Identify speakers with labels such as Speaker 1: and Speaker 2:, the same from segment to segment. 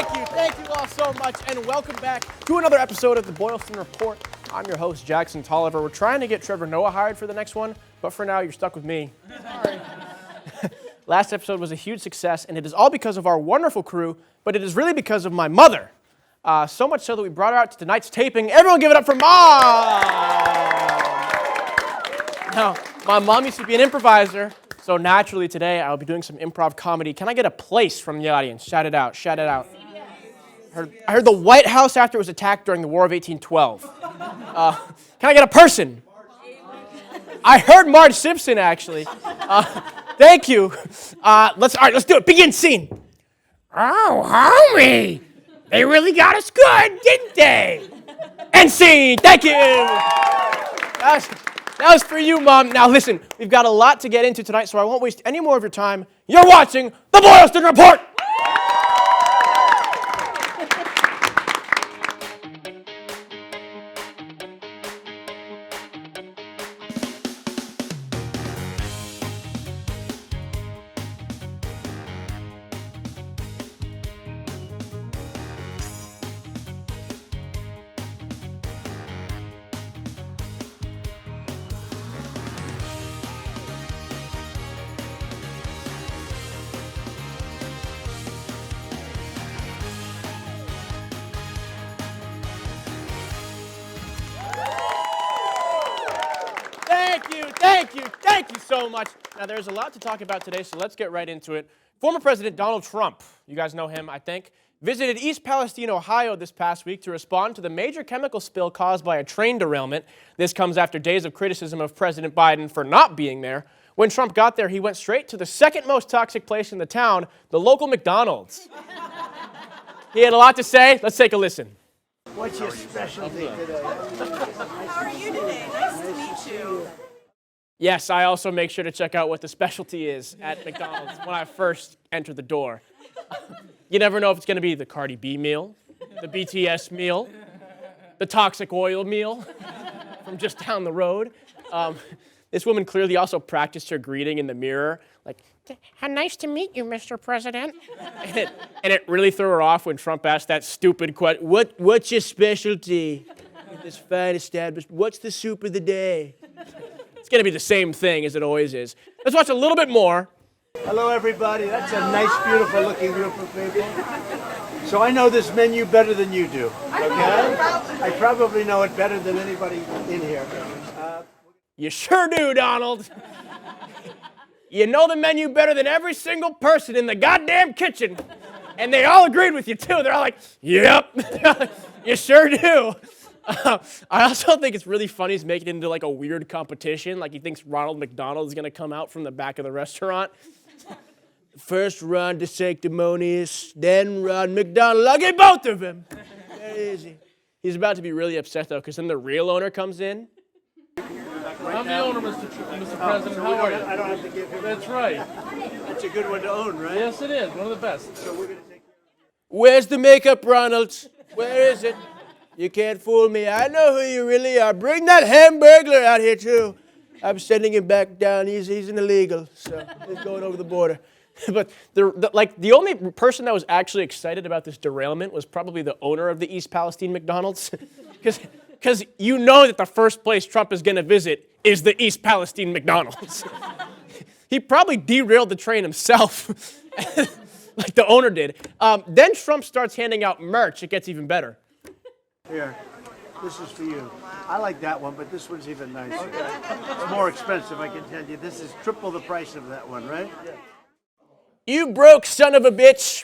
Speaker 1: Thank you all so much, and welcome back to another episode of the Boylston Report. I'm your host, Jackson Tolliver. We're trying to get Trevor Noah hired for the next one, but for now, you're stuck with me. Sorry. Last episode was a huge success, and it is all because of our wonderful crew, but it is really because of my mother. So much so that we brought her out to tonight's taping. Everyone give it up for Mom! Now, my mom used to be an improviser, so naturally today I'll be doing some improv comedy. Can I get a place from the audience? Shout it out, shout it out. I heard the White House after it was attacked during the War of 1812. Can I get a person? I heard Marge Simpson, actually. Thank you. Let's do it. Begin scene. Oh, homie. They really got us good, didn't they? End scene. Thank you. That was for you, Mom. Now, listen, we've got a lot to get into tonight, so I won't waste any more of your time. You're watching the Boylston Report. Thank you so much. Now, there's a lot to talk about today, so let's get right into it. Former President Donald Trump, you guys know him, I think, visited East Palestine, Ohio this past week to respond to the major chemical spill caused by a train derailment. This comes after days of criticism of President Biden for not being there. When Trump got there, he went straight to the second most toxic place in the town, the local McDonald's. He had a lot to say. Let's take a listen.
Speaker 2: What's your specialty today?
Speaker 3: How are you today? Nice to meet you.
Speaker 1: Yes, I also make sure to check out what the specialty is at McDonald's when I first enter the door. You never know if it's going to be the Cardi B meal, the BTS meal, the toxic oil meal from just down the road. This woman clearly also practiced her greeting in the mirror, like, "How nice to meet you, Mr. President." And it really threw her off when Trump asked that stupid question, what's your specialty? This fine establishment, what's the soup of the day? It's going to be the same thing as it always is. Let's watch a little bit more.
Speaker 2: Hello, everybody. That's a nice, beautiful-looking group of people. So I know this menu better than you do, okay? I probably know it better than anybody in here.
Speaker 1: You sure do, Donald. You know the menu better than every single person in the goddamn kitchen. And they all agreed with you, too. They're all like, yep, you sure do. I also think it's really funny he's making it into like a weird competition. Like he thinks Ronald McDonald is going to come out from the back of the restaurant. First Ron DeSanctimonious, then Ron McDonald. I'll get both of them. Very easy. He's about to be really upset, though, because then the real owner comes in.
Speaker 4: I'm the owner, Mr. President.
Speaker 2: So
Speaker 4: how are you?
Speaker 2: I don't have to give him.
Speaker 4: That's right.
Speaker 2: That's a good one to own, right?
Speaker 4: Yes, it is. One of the best.
Speaker 2: So we're going to take.
Speaker 1: Where's the makeup, Ronald? Where is it? You can't fool me. I know who you really are. Bring that Hamburglar out here, too. I'm sending him back down. He's an illegal, so he's going over the border. But the only person that was actually excited about this derailment was probably the owner of the East Palestine McDonald's. Because you know that the first place Trump is going to visit is the East Palestine McDonald's. He probably derailed the train himself, like the owner did. Then Trump starts handing out merch. It gets even better.
Speaker 2: Here, this is for you. I like that one, but this one's even nicer. It's more expensive, I can tell you. This is triple the price of that one, right?
Speaker 1: You broke son of a bitch.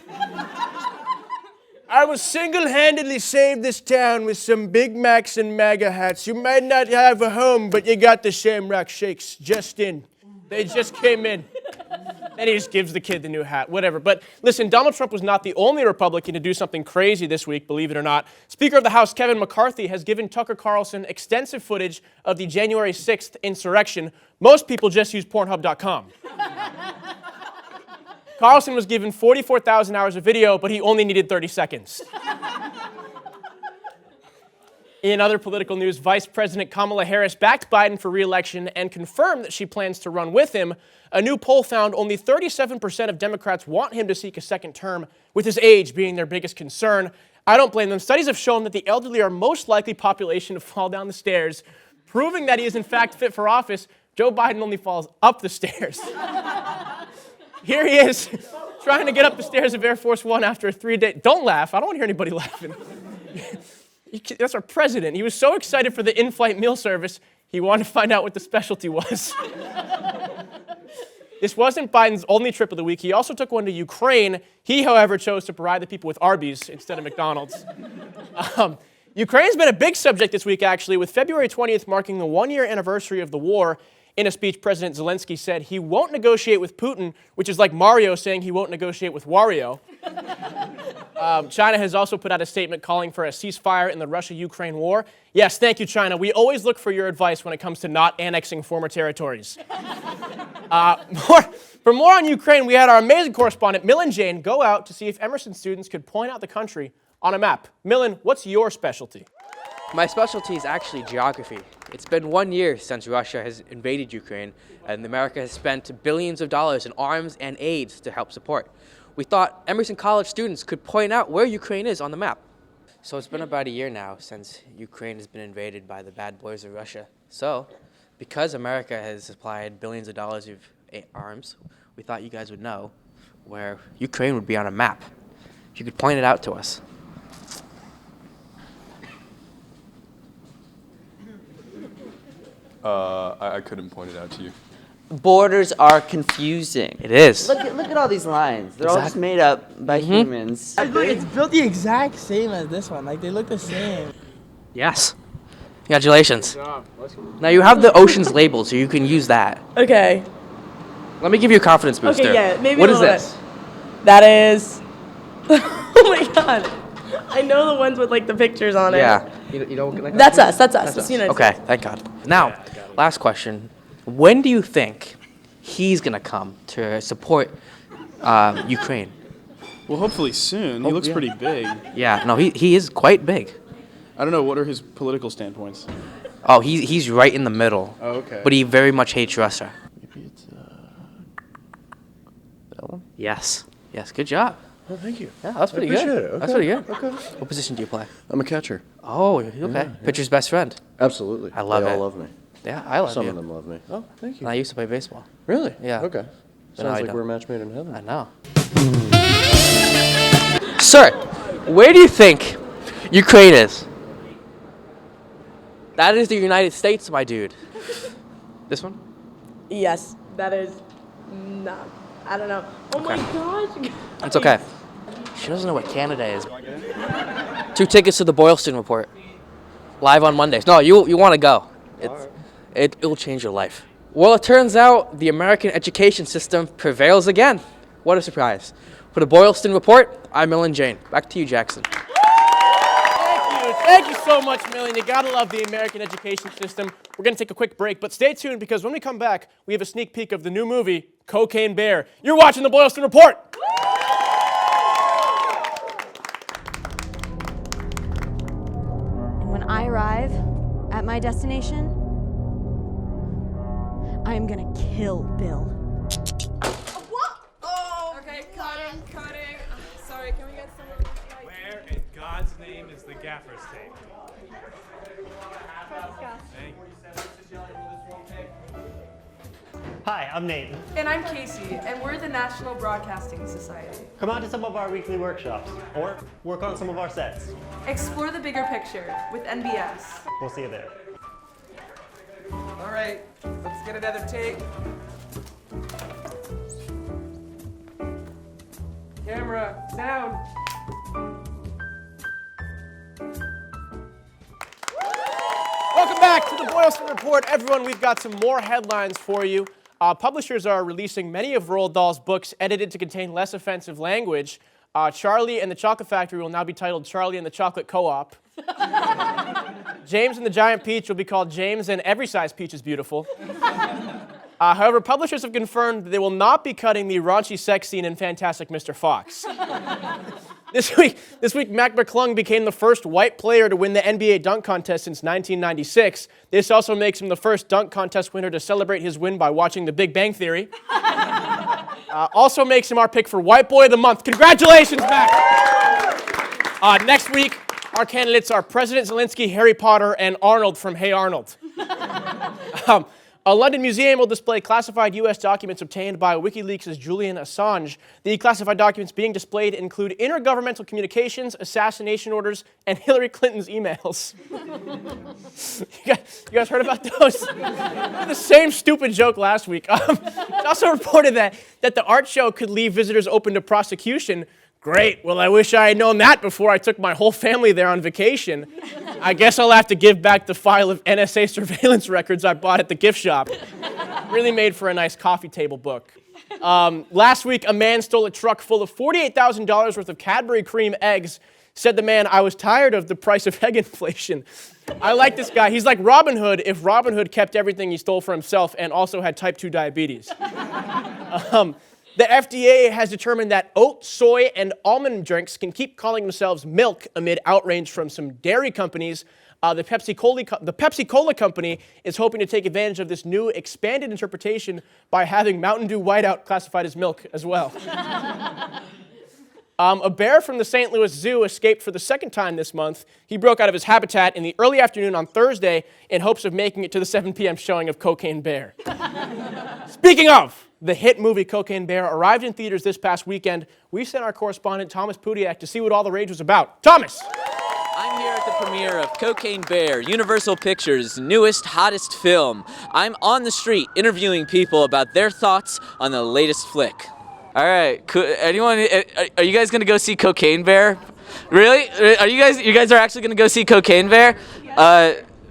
Speaker 1: I will single-handedly save this town with some Big Macs and MAGA hats. You might not have a home, but you got the Shamrock Shakes just in. They just came in. And he just gives the kid the new hat, whatever. But listen, Donald Trump was not the only Republican to do something crazy this week, believe it or not. Speaker of the House Kevin McCarthy has given Tucker Carlson extensive footage of the January 6th insurrection. Most people just use Pornhub.com. Carlson was given 44,000 hours of video, but he only needed 30 seconds. In other political news, Vice President Kamala Harris backed Biden for re-election and confirmed that she plans to run with him. A new poll found only 37% of Democrats want him to seek a second term, with his age being their biggest concern. I don't blame them. Studies have shown that the elderly are most likely population to fall down the stairs, proving that he is in fact fit for office. Joe Biden only falls up the stairs. Here he is, trying to get up the stairs of Air Force One after a 3-day... Don't laugh. I don't want to hear anybody laughing. That's our president. He was so excited for the in-flight meal service, he wanted to find out what the specialty was. This wasn't Biden's only trip of the week. He also took one to Ukraine. He, however, chose to provide the people with Arby's instead of McDonald's. Ukraine's been a big subject this week, actually, with February 20th marking the one-year anniversary of the war. In a speech, President Zelensky said he won't negotiate with Putin, which is like Mario saying he won't negotiate with Wario. China has also put out a statement calling for a ceasefire in the Russia-Ukraine war. Yes, thank you, China. We always look for your advice when it comes to not annexing former territories. For more on Ukraine, we had our amazing correspondent, Millen Jane, go out to see if Emerson students could point out the country on a map. Millen, what's your specialty?
Speaker 5: My specialty is actually geography. It's been 1 year since Russia has invaded Ukraine, and America has spent billions of dollars in arms and aids to help support. We thought Emerson College students could point out where Ukraine is on the map. So it's been about a year now since Ukraine has been invaded by the bad boys of Russia. So, because America has supplied billions of dollars of arms, we thought you guys would know where Ukraine would be on a map. If you could point it out to us.
Speaker 6: I couldn't point it out to you.
Speaker 7: Borders are confusing.
Speaker 5: It is.
Speaker 7: Look at all these lines. They're all just made up by humans.
Speaker 8: Look, it's built the exact same as this one. Like, they look the same.
Speaker 5: Yes. Congratulations. Now you have the oceans labeled, so you can use that.
Speaker 8: Okay.
Speaker 5: Let me give you a confidence booster.
Speaker 8: Okay, yeah, maybe
Speaker 5: What
Speaker 8: a
Speaker 5: is
Speaker 8: little
Speaker 5: this?
Speaker 8: That is... oh my god. I know the ones with, like, the pictures on it.
Speaker 5: Yeah. You don't like
Speaker 8: That's us. It's United
Speaker 5: Okay,
Speaker 8: States.
Speaker 5: thank God. Now, last question. When do you think he's going to come to support Ukraine?
Speaker 6: Well, hopefully soon. He looks pretty big.
Speaker 5: Yeah, no, he is quite big.
Speaker 6: I don't know. What are his political standpoints?
Speaker 5: Oh, he's right in the middle.
Speaker 6: Oh, okay.
Speaker 5: But he very much hates Russia.
Speaker 6: Maybe it's that one?
Speaker 5: Yes. Yes, good job.
Speaker 6: Oh, thank you.
Speaker 5: Yeah, that's pretty
Speaker 6: appreciate
Speaker 5: good.
Speaker 6: it. Okay.
Speaker 5: That's pretty good.
Speaker 6: Okay.
Speaker 5: What position do you play?
Speaker 6: I'm a catcher.
Speaker 5: Oh, okay. Pitcher's best friend.
Speaker 6: Absolutely.
Speaker 5: I love
Speaker 6: they
Speaker 5: it.
Speaker 6: all love me.
Speaker 5: Yeah, I love
Speaker 6: Some
Speaker 5: you.
Speaker 6: of them love me. Oh, thank you.
Speaker 5: And I used to play baseball.
Speaker 6: Really?
Speaker 5: Yeah.
Speaker 6: Okay.
Speaker 5: But now
Speaker 6: Sounds
Speaker 5: I
Speaker 6: like
Speaker 5: don't.
Speaker 6: we're a match made in heaven.
Speaker 5: I know. Sir, where do you think Ukraine is? That is the United States, my dude. This one?
Speaker 8: Yes, that is... not... I don't know. Oh my gosh.
Speaker 5: It's okay. She doesn't know what Canada is. 2 tickets to the Boylston Report. Live on Mondays. No, you want to go. It'll change your life. Well, it turns out the American education system prevails again. What a surprise. For the Boylston Report, I'm Millen Jane. Back to you, Jackson.
Speaker 1: Thank you so much, Millen. You gotta love the American education system. We're gonna take a quick break, but stay tuned because when we come back, we have a sneak peek of the new movie, Cocaine Bear. You're watching the Boylston Report.
Speaker 9: And when I arrive at my destination, I am gonna kill Bill.
Speaker 3: What? Oh, okay, cutting. Sorry, can we get some of these?
Speaker 4: Where in God's name is the gaffer's tape?
Speaker 10: Hi, I'm Nate.
Speaker 3: And I'm Casey, and we're the National Broadcasting Society.
Speaker 10: Come out to some of our weekly workshops, or work on some of our sets.
Speaker 3: Explore the bigger picture with NBS.
Speaker 10: We'll see you there.
Speaker 11: All right, let's get another take. Camera, sound.
Speaker 1: Welcome back to the Boylston Report. Everyone, we've got some more headlines for you. Publishers are releasing many of Roald Dahl's books edited to contain less offensive language. Charlie and the Chocolate Factory will now be titled Charlie and the Chocolate Co-op. James and the Giant Peach will be called James and Every Size Peach is Beautiful. However, publishers have confirmed that they will not be cutting the raunchy sex scene in Fantastic Mr. Fox. This week, Mac McClung became the first white player to win the NBA dunk contest since 1996. This also makes him the first dunk contest winner to celebrate his win by watching The Big Bang Theory. Also makes him our pick for White Boy of the Month. Congratulations, Mac! Next week, our candidates are President Zelensky, Harry Potter, and Arnold from Hey Arnold. A London museum will display classified U.S. documents obtained by WikiLeaks' Julian Assange. The classified documents being displayed include intergovernmental communications, assassination orders, and Hillary Clinton's emails. You guys heard about those? The same stupid joke last week. It's also reported that the art show could leave visitors open to prosecution. Great. Well, I wish I had known that before I took my whole family there on vacation. I guess I'll have to give back the file of NSA surveillance records I bought at the gift shop. Really made for a nice coffee table book. Last week, a man stole a truck full of $48,000 worth of Cadbury cream eggs. Said the man, I was tired of the price of egg inflation. I like this guy. He's like Robin Hood if Robin Hood kept everything he stole for himself and also had type 2 diabetes. The FDA has determined that oat, soy, and almond drinks can keep calling themselves milk amid outrage from some dairy companies. The Pepsi Cola company is hoping to take advantage of this new expanded interpretation by having Mountain Dew Whiteout classified as milk as well. A bear from the St. Louis Zoo escaped for the second time this month. He broke out of his habitat in the early afternoon on Thursday in hopes of making it to the 7 p.m. showing of Cocaine Bear. Speaking of, the hit movie Cocaine Bear arrived in theaters this past weekend. We sent our correspondent Thomas Pudiak to see what all the rage was about. Thomas!
Speaker 12: I'm here at the premiere of Cocaine Bear, Universal Pictures' newest, hottest film. I'm on the street interviewing people about their thoughts on the latest flick. All right, anyone? Are you guys gonna go see Cocaine Bear? Really? Are you guys are actually gonna go see Cocaine Bear?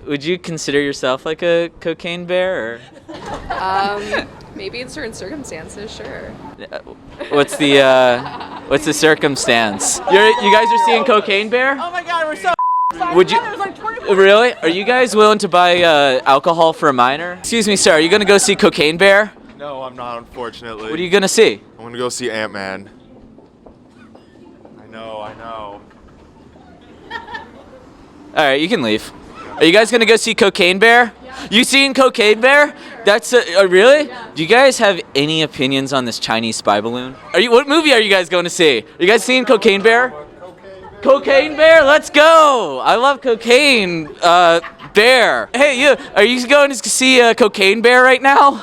Speaker 12: Would you consider yourself like a cocaine bear? Or?
Speaker 3: Maybe in certain circumstances, sure.
Speaker 12: What's the circumstance? You guys are seeing Cocaine Bear?
Speaker 11: Oh my God, we're so
Speaker 12: Would you really? Are you guys willing to buy alcohol for a minor? Excuse me, sir. Are you gonna go see Cocaine Bear?
Speaker 13: No, I'm not, unfortunately.
Speaker 12: What are you gonna see?
Speaker 13: I'm gonna go see Ant-Man. I know.
Speaker 12: All right, you can leave. Are you guys gonna go see Cocaine Bear? Yeah. You seen Cocaine Bear? That's really? Yeah. Do you guys have any opinions on this Chinese spy balloon? What movie are you guys going to see? Are you guys seeing Cocaine Bear? Cocaine Bear, let's go! I love Cocaine Bear. Hey, you, are you going to see Cocaine Bear right now?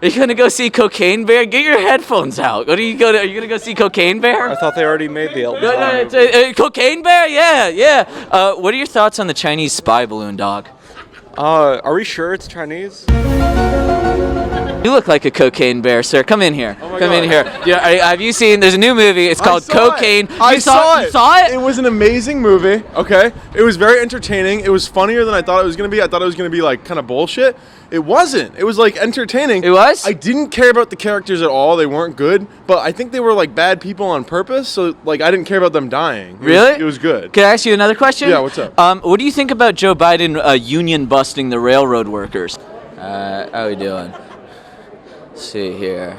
Speaker 12: Are you gonna go see Cocaine Bear? Get your headphones out. Are you gonna go see Cocaine Bear?
Speaker 10: I thought they already made the album.
Speaker 12: No, it's Cocaine Bear. Yeah. What are your thoughts on the Chinese spy balloon, dog?
Speaker 10: Are we sure it's Chinese?
Speaker 12: You look like a cocaine bear, sir. Come in here.
Speaker 13: Oh my
Speaker 12: Come
Speaker 13: God.
Speaker 12: in here. Yeah, have you seen? There's a new movie. It's called Cocaine.
Speaker 13: I saw it.
Speaker 12: You saw it?
Speaker 13: It was an amazing movie. Okay. It was very entertaining. It was funnier than I thought it was gonna be. I thought it was gonna be like kind of bullshit. It wasn't. It was like entertaining.
Speaker 12: It was?
Speaker 13: I didn't care about the characters at all. They weren't good, but I think they were like bad people on purpose. So like I didn't care about them dying.
Speaker 12: Really?
Speaker 13: It was good.
Speaker 12: Can I ask you another question?
Speaker 13: Yeah. What's up?
Speaker 12: What do you think about Joe Biden union busting the railroad workers? How we doing? Let's see here.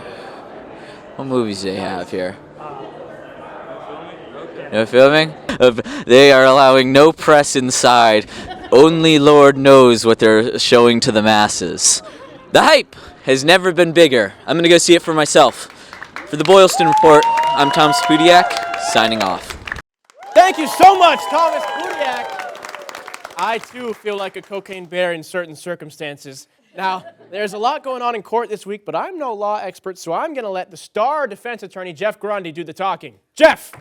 Speaker 12: What movies do they have here? No filming? They are allowing no press inside. Only Lord knows what they're showing to the masses. The hype has never been bigger. I'm going to go see it for myself. For the Boylston Report, I'm Thomas Pudiak, signing off.
Speaker 1: Thank you so much, Thomas Pudiak. I, too, feel like a cocaine bear in certain circumstances. Now, there's a lot going on in court this week, but I'm no law expert, so I'm going to let the star defense attorney, Jeff Grundy, do the talking. Jeff!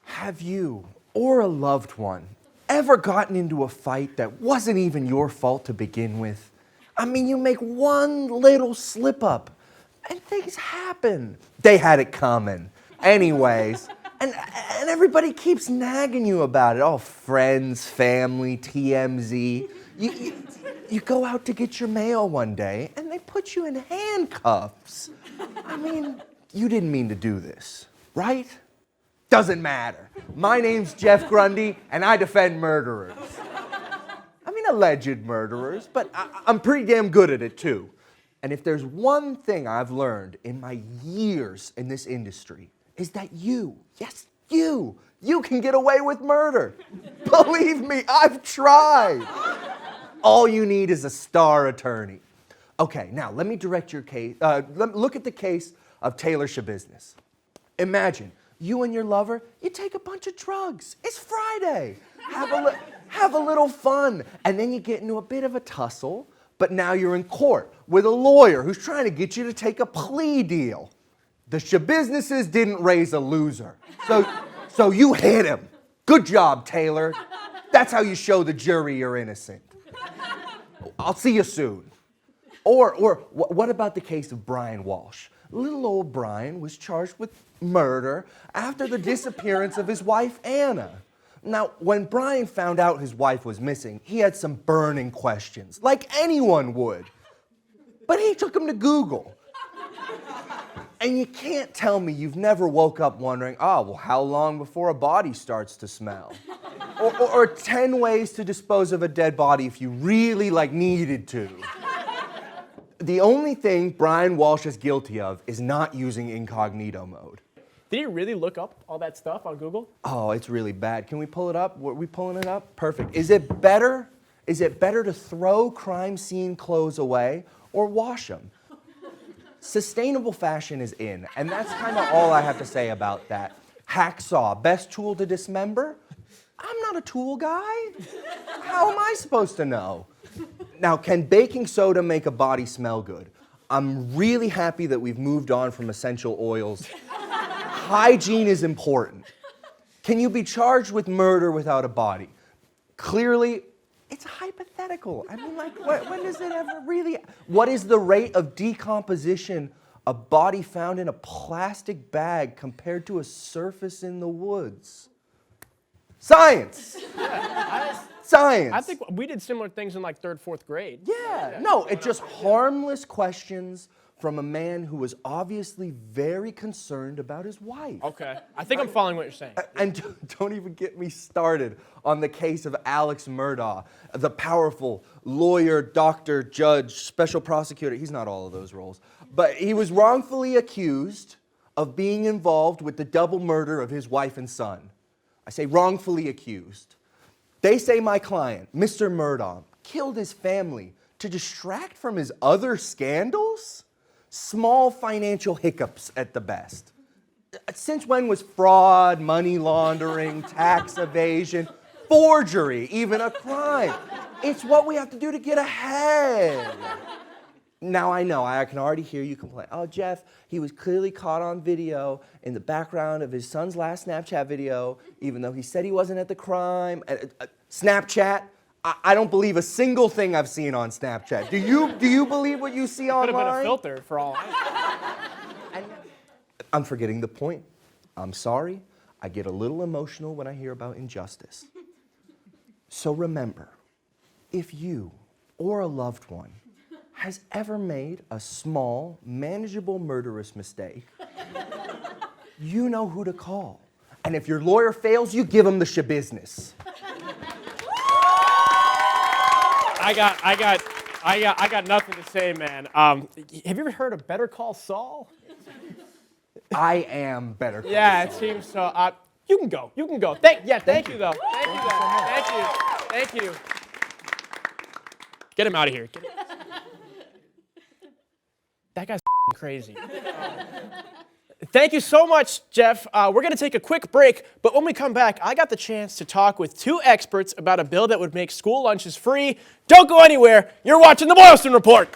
Speaker 14: Have you, or a loved one, ever gotten into a fight that wasn't even your fault to begin with? I mean, you make one little slip up, and things happen. They had it coming. Anyways, and everybody keeps nagging you about it. Oh, friends, family, TMZ. You go out to get your mail one day, and they put you in handcuffs. I mean, you didn't mean to do this, right? Doesn't matter. My name's Jeff Grundy, and I defend murderers. I mean, alleged murderers, but I'm pretty damn good at it, too. And if there's one thing I've learned in my years in this industry, is that you, yes, you can get away with murder. Believe me, I've tried. All you need is a star attorney. Okay, now let me direct your case. Look at the case of Taylor Shabusiness. Imagine you and your lover, you take a bunch of drugs. It's Friday. Have a little fun. And then you get into a bit of a tussle, but now you're in court with a lawyer who's trying to get you to take a plea deal. The Shabusinesses didn't raise a loser. So you hit him. Good job, Taylor. That's how you show the jury you're innocent. I'll see you soon. Or what about the case of Brian Walsh? Little old Brian was charged with murder after the disappearance of his wife, Anna. Now, when Brian found out his wife was missing, he had some burning questions, like anyone would. But he took them to Google. And you can't tell me you've never woke up wondering, how long before a body starts to smell? Or 10 ways to dispose of a dead body if you really, needed to. The only thing Brian Walsh is guilty of is not using incognito mode.
Speaker 1: Did he really look up all that stuff on Google?
Speaker 14: Oh, it's really bad. Can we pull it up? Are we pulling it up? Perfect. Is it better to throw crime scene clothes away or wash them? Sustainable fashion is in, and that's kind of all I have to say about that. Hacksaw, best tool to dismember? I'm not a tool guy. How am I supposed to know? Now, can baking soda make a body smell good? I'm really happy that we've moved on from essential oils. Hygiene is important. Can you be charged with murder without a body? Clearly, it's hypothetical. I mean, when does it ever really... What is the rate of decomposition a body found in a plastic bag compared to a surface in the woods? Science! Science!
Speaker 1: I think we did similar things in 3rd, 4th grade.
Speaker 14: Yeah. No, it's just harmless questions from a man who was obviously very concerned about his wife.
Speaker 1: Okay. I think I'm following what you're saying.
Speaker 14: And don't even get me started on the case of Alex Murdaugh, the powerful lawyer, doctor, judge, special prosecutor. He's not all of those roles. But he was wrongfully accused of being involved with the double murder of his wife and son. I say wrongfully accused. They say my client, Mr. Murdaugh, killed his family to distract from his other scandals? Small financial hiccups at the best. Since when was fraud, money laundering, tax evasion, forgery even a crime? It's what we have to do to get ahead. Now I know, I can already hear you complain. Oh, Jeff, he was clearly caught on video in the background of his son's last Snapchat video, even though he said he wasn't at the crime. Snapchat? I don't believe a single thing I've seen on Snapchat. Do you believe what you see online?
Speaker 1: Could have been a filter for all I know.
Speaker 14: I'm forgetting the point. I'm sorry. I get a little emotional when I hear about injustice. So remember, if you or a loved one has ever made a small, manageable, murderous mistake, you know who to call. And if your lawyer fails, you give him the shabusiness.
Speaker 1: I got nothing to say, man. Have you ever heard of Better Call Saul?
Speaker 14: I am Better Call
Speaker 1: Yeah,
Speaker 14: Saul.
Speaker 1: it seems so. You can go. You can go. Thank you, though. Thank you. Get him out of here. That guy's crazy. Thank you so much, Jeff. We're going to take a quick break, but when we come back, I got the chance to talk with two experts about a bill that would make school lunches free. Don't go anywhere. You're watching the Boylston Report.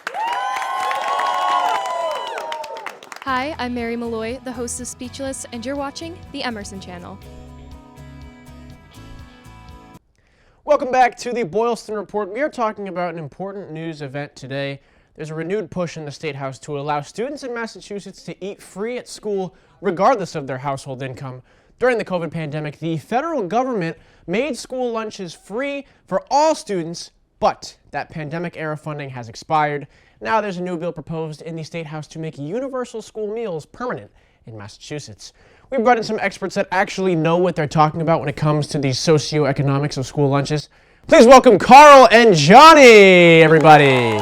Speaker 15: Hi, I'm Mary Malloy, the host of Speechless, and you're watching the Emerson Channel.
Speaker 1: Welcome back to the Boylston Report. We are talking about an important news event today. There's a renewed push in the State House to allow students in Massachusetts to eat free at school, regardless of their household income. During the COVID pandemic, the federal government made school lunches free for all students, but that pandemic-era funding has expired. Now there's a new bill proposed in the State House to make universal school meals permanent in Massachusetts. We brought in some experts that actually know what they're talking about when it comes to the socioeconomics of school lunches. Please welcome Carl and Johnny, everybody.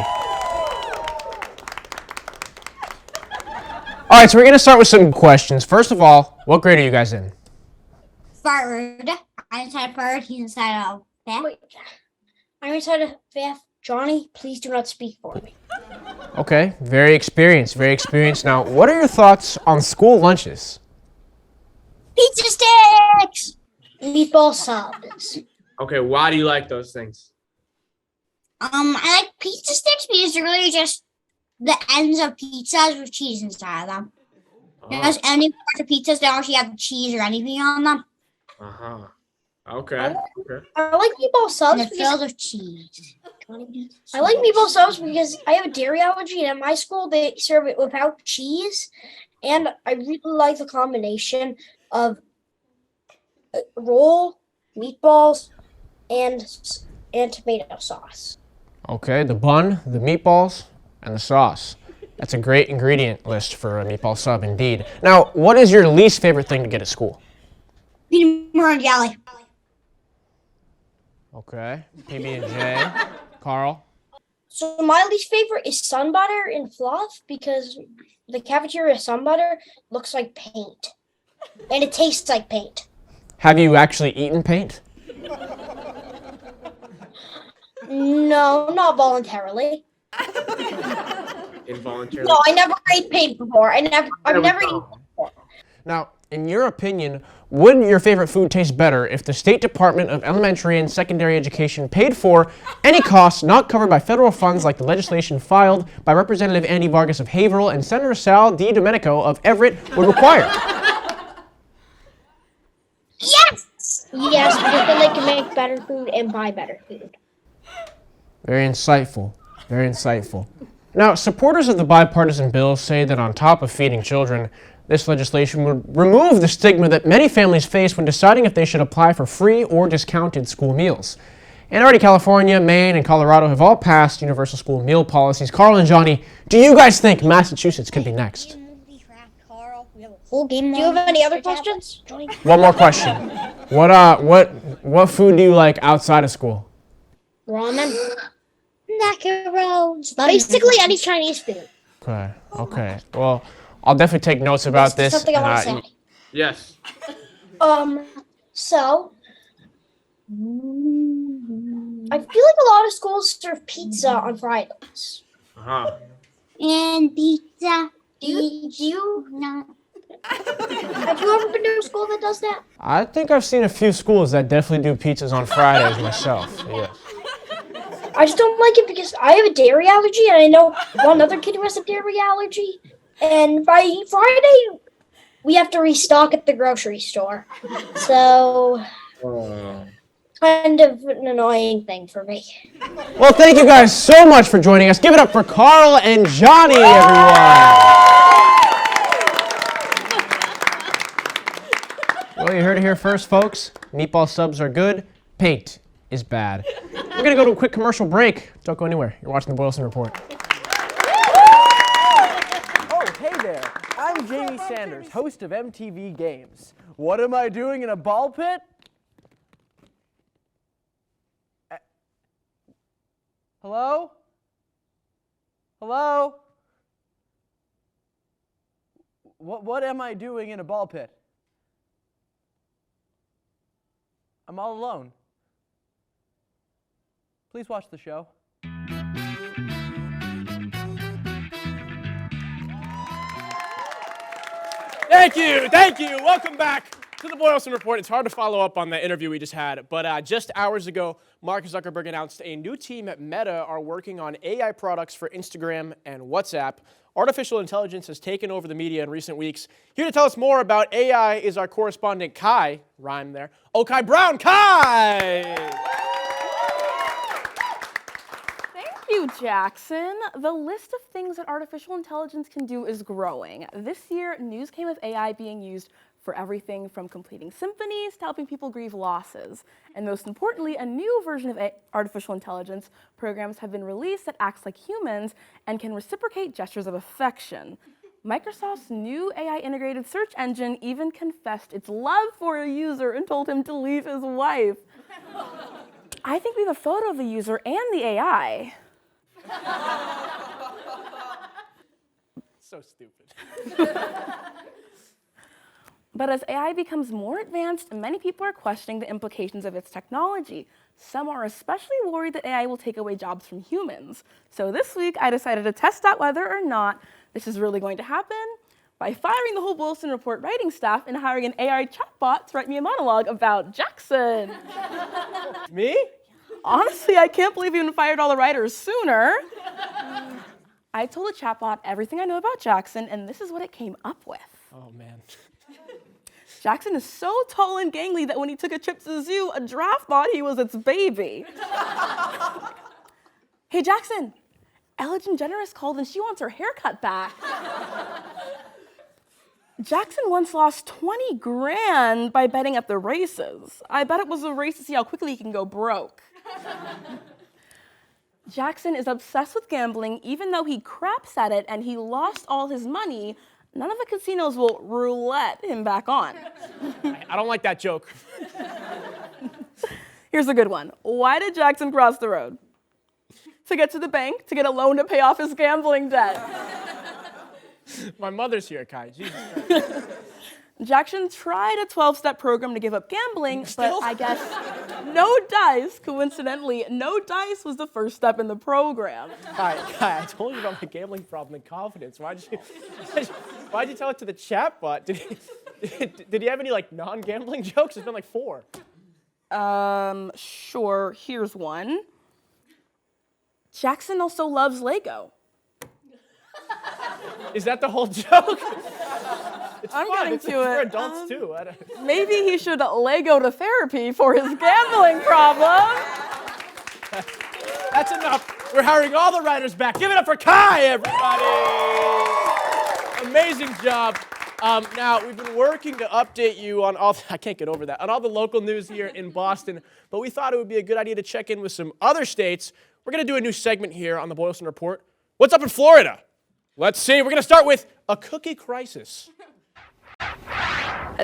Speaker 1: All right, so we're going to start with some questions. First of all, what grade are you guys in?
Speaker 16: Third. I'm inside third. He's inside fifth. I'm inside of fifth. Johnny, please do not speak for me.
Speaker 1: Okay, very experienced, very experienced. Now, what are your thoughts on school lunches?
Speaker 16: Pizza sticks! Meatball subs.
Speaker 1: Okay, why do you like those things?
Speaker 16: I like pizza sticks because they're really just the ends of pizzas with cheese inside of them. There's any part of pizzas that actually have cheese or anything on them.
Speaker 1: Uh-huh. Okay.
Speaker 16: I like meatball subs. And they're filled with cheese. I like meatball subs because I have a dairy allergy, and at my school they serve it without cheese. And I really like the combination of roll, meatballs, and tomato sauce.
Speaker 1: Okay, the bun, the meatballs, and the sauce. That's a great ingredient list for a meatball sub, indeed. Now, what is your least favorite thing to get at school?
Speaker 16: Peanut butter and jelly.
Speaker 1: Okay, PB&J. Carl?
Speaker 16: So my least favorite is sun butter and fluff because the cafeteria sun butter looks like paint. And it tastes like paint.
Speaker 1: Have you actually eaten paint?
Speaker 16: No, not voluntarily.
Speaker 1: Involuntarily?
Speaker 16: No, I never ate paint before. I've never eaten paint before.
Speaker 1: Now, in your opinion, would your favorite food taste better if the State Department of Elementary and Secondary Education paid for any costs not covered by federal funds like the legislation filed by Representative Andy Vargas of Haverhill and Senator Sal DiDomenico of Everett would require?
Speaker 16: Yes! Yes, because then they can make better food and buy better food.
Speaker 1: Very insightful. Very insightful. Now, supporters of the bipartisan bill say that on top of feeding children, this legislation would remove the stigma that many families face when deciding if they should apply for free or discounted school meals. And already California, Maine, and Colorado have all passed universal school meal policies. Carl and Johnny, do you guys think Massachusetts could be next?
Speaker 16: Do you have any other questions?
Speaker 1: One more question. What food do you like outside of school?
Speaker 16: Ramen. Macarons. Basically any Chinese food.
Speaker 1: Okay. Well, I'll definitely take notes about this.
Speaker 16: Something I want to say.
Speaker 1: Yes.
Speaker 16: So I feel like a lot of schools serve pizza on Fridays.
Speaker 1: Uh-huh.
Speaker 16: And pizza. Do you no. Have you ever been to a school that does that?
Speaker 1: I think I've seen a few schools that definitely do pizzas on Fridays myself. Yes.
Speaker 16: I just don't like it because I have a dairy allergy, and I know one other kid who has a dairy allergy. And by Friday, we have to restock at the grocery store. So, kind of an annoying thing for me.
Speaker 1: Well, thank you guys so much for joining us. Give it up for Carl and Johnny, everyone. Well, you heard it here first, folks. Meatball subs are good. Paint is bad. We're going to go to a quick commercial break. Don't go anywhere. You're watching the Boylston Report.
Speaker 17: Oh, hey there. I'm Jamie Sanders, host of MTV Games. What am I doing in a ball pit? Hello? Hello? What am I doing in a ball pit? I'm all alone. Please watch the show.
Speaker 1: Thank you. Welcome back to the Boylston Report. It's hard to follow up on that interview we just had, but just hours ago, Mark Zuckerberg announced a new team at Meta are working on AI products for Instagram and WhatsApp. Artificial intelligence has taken over the media in recent weeks. Here to tell us more about AI is our correspondent Kai, rhyme there, Kai Brown. Kai!
Speaker 8: Thank you, Jackson. The list of things that artificial intelligence can do is growing. This year, news came of AI being used for everything from completing symphonies to helping people grieve losses. And most importantly, a new version of artificial intelligence programs have been released that acts like humans and can reciprocate gestures of affection. Microsoft's new AI-integrated search engine even confessed its love for a user and told him to leave his wife. I think we have a photo of the user and the AI.
Speaker 1: So stupid.
Speaker 8: But as AI becomes more advanced, many people are questioning the implications of its technology. Some are especially worried that AI will take away jobs from humans. So this week, I decided to test out whether or not this is really going to happen by firing the whole Boylston Report writing staff and hiring an AI chatbot to write me a monologue about Jackson.
Speaker 1: Me?
Speaker 8: Honestly, I can't believe you even fired all the writers sooner. I told the chatbot everything I know about Jackson, and this is what it came up with.
Speaker 1: Oh, man.
Speaker 8: Jackson is so tall and gangly that when he took a trip to the zoo, a giraffe thought he was its baby. Hey, Jackson, Ellen DeGeneres called and she wants her haircut back. Jackson once lost 20 grand by betting at the races. I bet it was a race to see how quickly he can go broke. Jackson is obsessed with gambling, even though he craps at it and he lost all his money. None of the casinos will roulette him back on.
Speaker 1: I don't like that joke.
Speaker 8: Here's a good one. Why did Jackson cross the road? To get to the bank, to get a loan to pay off his gambling debt.
Speaker 1: My mother's here, Kai. Jesus Christ.
Speaker 8: Jackson tried a 12-step program to give up gambling, but I guess no dice, coincidentally, no dice was the first step in the program.
Speaker 1: Kai, I told you about my gambling problem and confidence. Why'd you tell it to the chatbot? Did he have any like non-gambling jokes? There's been like 4.
Speaker 8: Sure, here's one. Jackson also loves Lego.
Speaker 1: Is that the whole joke? It's
Speaker 8: I'm
Speaker 1: fun.
Speaker 8: getting
Speaker 1: It's
Speaker 8: to
Speaker 1: for
Speaker 8: it.
Speaker 1: adults too.
Speaker 8: Maybe he should Lego to therapy for his gambling problem.
Speaker 1: That's enough. We're hiring all the writers back. Give it up for Kai, everybody. Amazing job. Now, we've been working to update you on all, I can't get over that, on all the local news here in Boston, but we thought it would be a good idea to check in with some other states. We're going to do a new segment here on the Boylston Report. What's up in Florida? Let's see. We're going to start with a cookie crisis.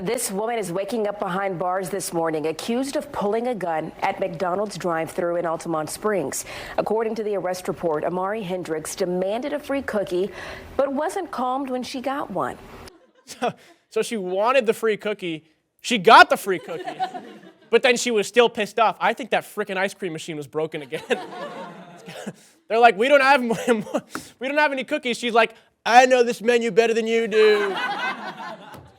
Speaker 18: This woman is waking up behind bars this morning, accused of pulling a gun at McDonald's drive-thru in Altamont Springs. According to the arrest report, Amari Hendricks demanded a free cookie, but wasn't calmed when she got one.
Speaker 1: So she wanted the free cookie. She got the free cookie, but then she was still pissed off. I think that frickin' ice cream machine was broken again. They're like, we don't have any cookies. She's like, I know this menu better than you do.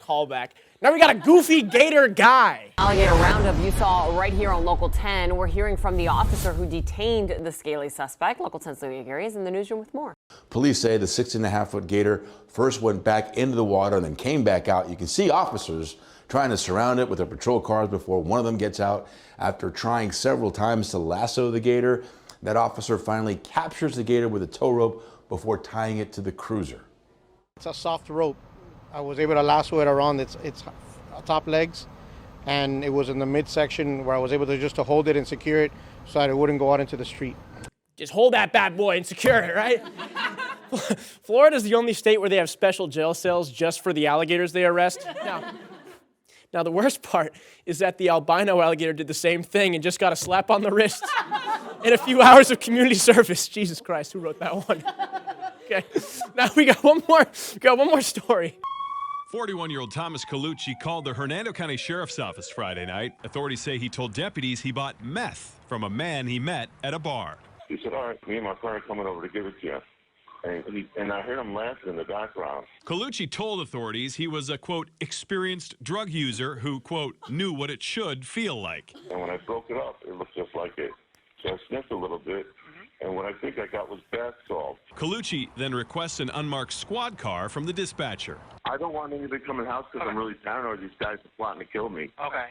Speaker 1: Callback. Now we got a goofy gator guy.
Speaker 19: Alligator roundup you saw right here on Local 10. We're hearing from the officer who detained the scaly suspect. Local 10's Louis Gary is in the newsroom with more.
Speaker 20: Police say the 6.5-foot gator first went back into the water and then came back out. You can see officers trying to surround it with their patrol cars before one of them gets out. After trying several times to lasso the gator, that officer finally captures the gator with a tow rope before tying it to the cruiser.
Speaker 21: It's a soft rope. I was able to lasso it around its top legs, and it was in the midsection where I was able to just to hold it and secure it so that it wouldn't go out into the street.
Speaker 1: Just hold that bad boy and secure it, right? Florida's the only state where they have special jail cells just for the alligators they arrest. Now the worst part is that the albino alligator did the same thing and just got a slap on the wrist and a few hours of community service. Jesus Christ, who wrote that one? Okay, now we got one more story.
Speaker 22: 41-year-old Thomas Colucci called the Hernando County Sheriff's Office Friday night. Authorities say he told deputies he bought meth from a man he met at a bar.
Speaker 23: He said, all right, me and my friend are coming over to give it to you. And I heard him laughing in the background.
Speaker 22: Colucci told authorities he was a, quote, experienced drug user who, quote, knew what it should feel like.
Speaker 23: And when I broke it up, it looked just like it. So I sniffed a little bit. And what I think I got was bath salt.
Speaker 22: Colucci then requests an unmarked squad car from the dispatcher.
Speaker 23: I don't want anybody to come in the house because I'm really paranoid these guys are plotting to kill me.
Speaker 24: Okay.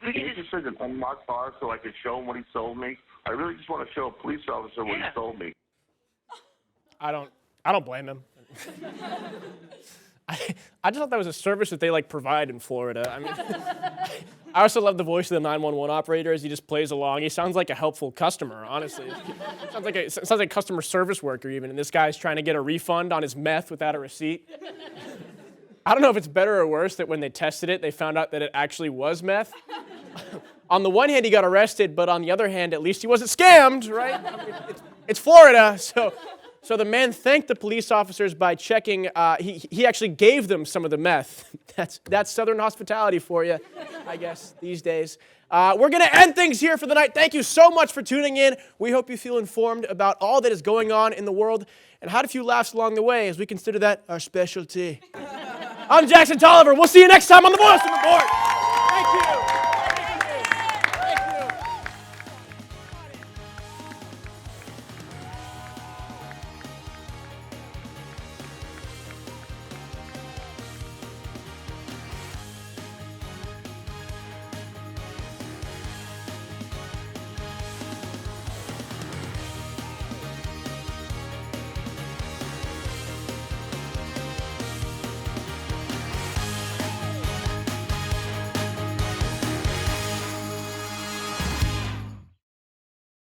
Speaker 23: Can you just send an unmarked car so I could show him what he sold me? I really just want to show a police officer what he sold me.
Speaker 1: I don't blame him. I just thought that was a service that they like provide in Florida. I mean, I also love the voice of the 911 operator as he just plays along. He sounds like a helpful customer, honestly. Sounds like a customer service worker even, and this guy's trying to get a refund on his meth without a receipt. I don't know if it's better or worse that when they tested it, they found out that it actually was meth. On the one hand, he got arrested, but on the other hand, at least he wasn't scammed, right? I mean, it's Florida, so So the man thanked the police officers by checking, he actually gave them some of the meth. That's Southern hospitality for you, I guess, these days. We're going to end things here for the night. Thank you so much for tuning in. We hope you feel informed about all that is going on in the world and had a few laughs along the way as we consider that our specialty. I'm Jackson Tolliver. We'll see you next time on the Boylston Report.